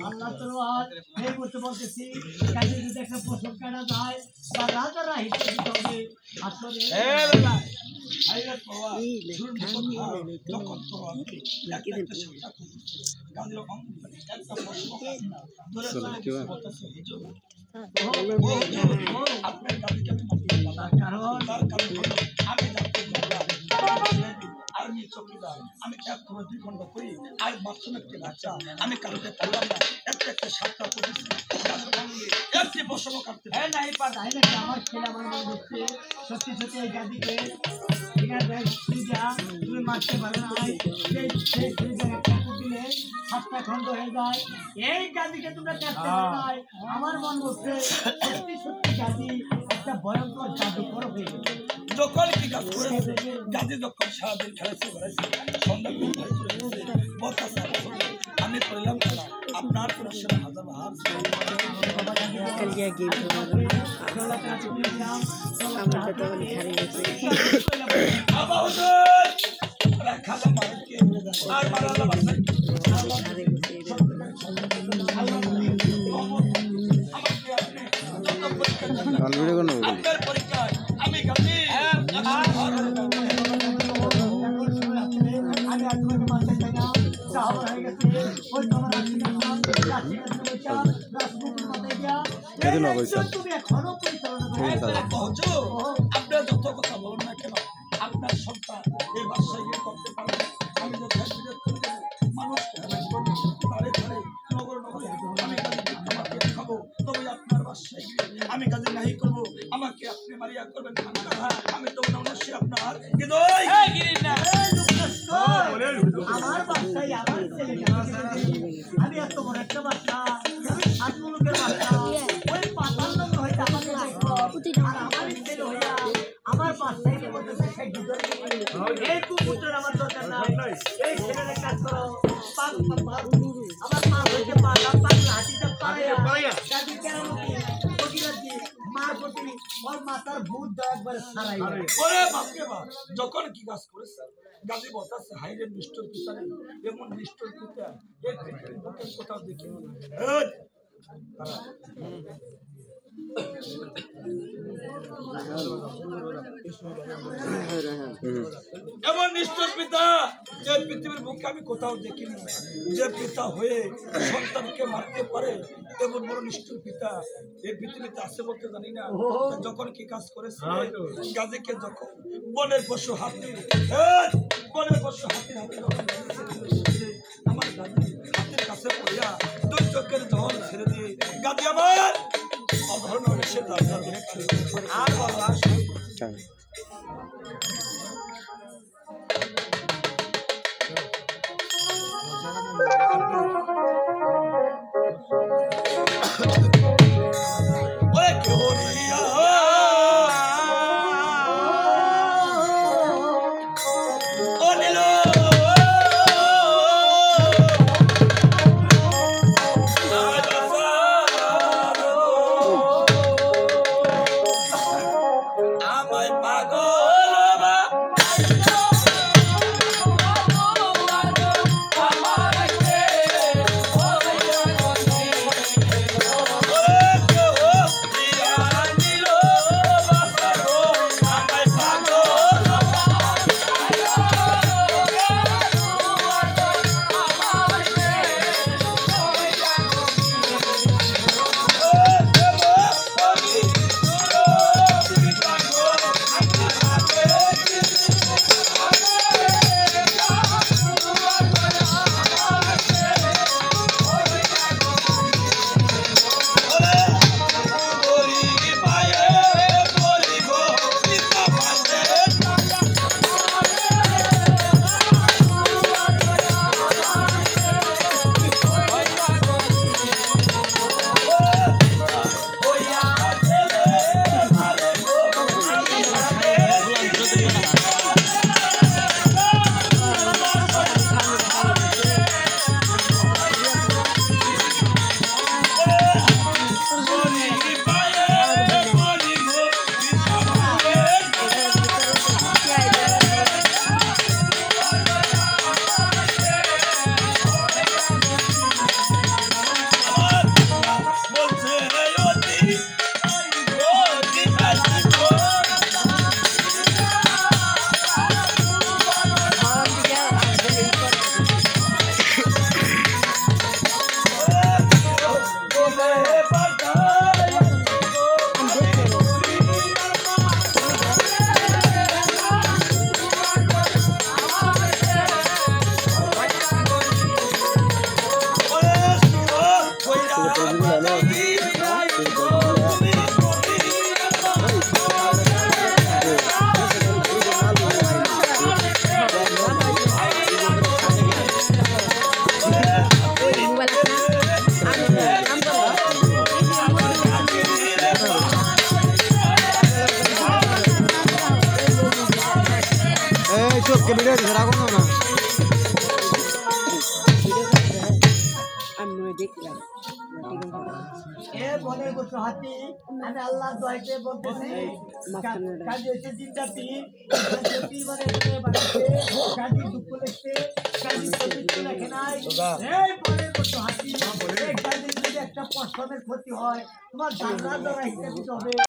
আল্লাহ তলোয়ার এই বলতে বলতেছি কাজে যদি একটা ফসল কাটা যায় বা রাজারা হিসেবে দিতে হবে আসলে আমি চকিদার আমি 1 ঘন্টা 2 ঘন্টা করি আর মাত্র একটি বাচ্চা আমি কালকে পারলাম না একটা সাতটা করেছি একটি বসব করতে হ্যাঁ নাই পা নাই না আমার ছেলে আমার মনে হচ্ছে সত্যি সত্যি এই গাদিকে ঠিক আছে তুমি মারতে পারবে না সেই একটা দিলে 7টা খন্ড হয়ে যায় এই গাদিকে তোমরা কাটতে পারবে না আমার মন হচ্ছে সত্যি সত্যি গাদি একটা ভয়ঙ্কর জাদু করবে যখন কি কাজ করেছে গাদি যখন সারাদিন খেলেছে সন্ধ্যা বতাস আমি করলাম আপনার পরিশ্রম হাজার পরীক্ষায় আমি গাদি আপনার যত কথা বলুন না কেন আপনার সন্তান এই বাসায় গিয়ে করতে পারবে আমি মানুষ খাবো তবে আপনার বাসায় গিয়ে আমি কাজে নাহি করবো আমাকে আপনি মারিয়া করবেন আমি তো অবশ্যই আপনার আমার বাচ্চাই আমার ছেলে আমি এত বড় একটা বাচ্চা আত্মলোকের বাচ্চা ওই পাতার লোক হয়তো আমাকে আমার ছেলে হইয়া আমার বাচ্চাইকে বলতেছে সেই দুধের এই কুকুরটার আমার দরকার নাই এই ছেলের কাজ করো আমার মা হইতে পারলাম পাগলা হাতিটা পাড়াইয়া দাদি কেন মার প্রতি ওর মাথার ভূত একবারে সারাই ওরে বাপরে বাপ যখন কি কাজ করেছে গাদি বলতেছে হাইরে নিষ্ঠুর পিতারে এমন নিষ্ঠুর পিতা এই পৃথিবীর বুকে কোথাও দেখি না এমন নিষ্ঠুর পিতা যে পৃথিবীর বুকে আমি কোথাও দেখিনি যে পিতা হয়ে সন্তানকে মারতে পারে এমন বড় নিষ্ঠুর পিতা এই পৃথিবীতে আছে বলতে জানি না যখন কি কাজ করেছে গাজীকে যখন বনের পশু হাতি আমার গাজী হাতির কাছে পড়িয়া 2 চোখের জল ছেড়ে দিয়ে গাজী আমার অধর্ণ সে রাজা আর বলা আজকে ভিডিও দিছে রাখো না আমি দেখলাম এ বলে বসে হাতি আমি আল্লাহর দয়াতে বলতেছি কাজী এসে দিনটাতি কাজী মানে বাড়িতে কাজী দুঃখ লেখতে কাজী ছবি লেখে নাই এই বলে বসে হাতি এই কাজী যদি একটা পশমের ক্ষতি হয় তোমার জানলার দ্বারা হিসেবে হবে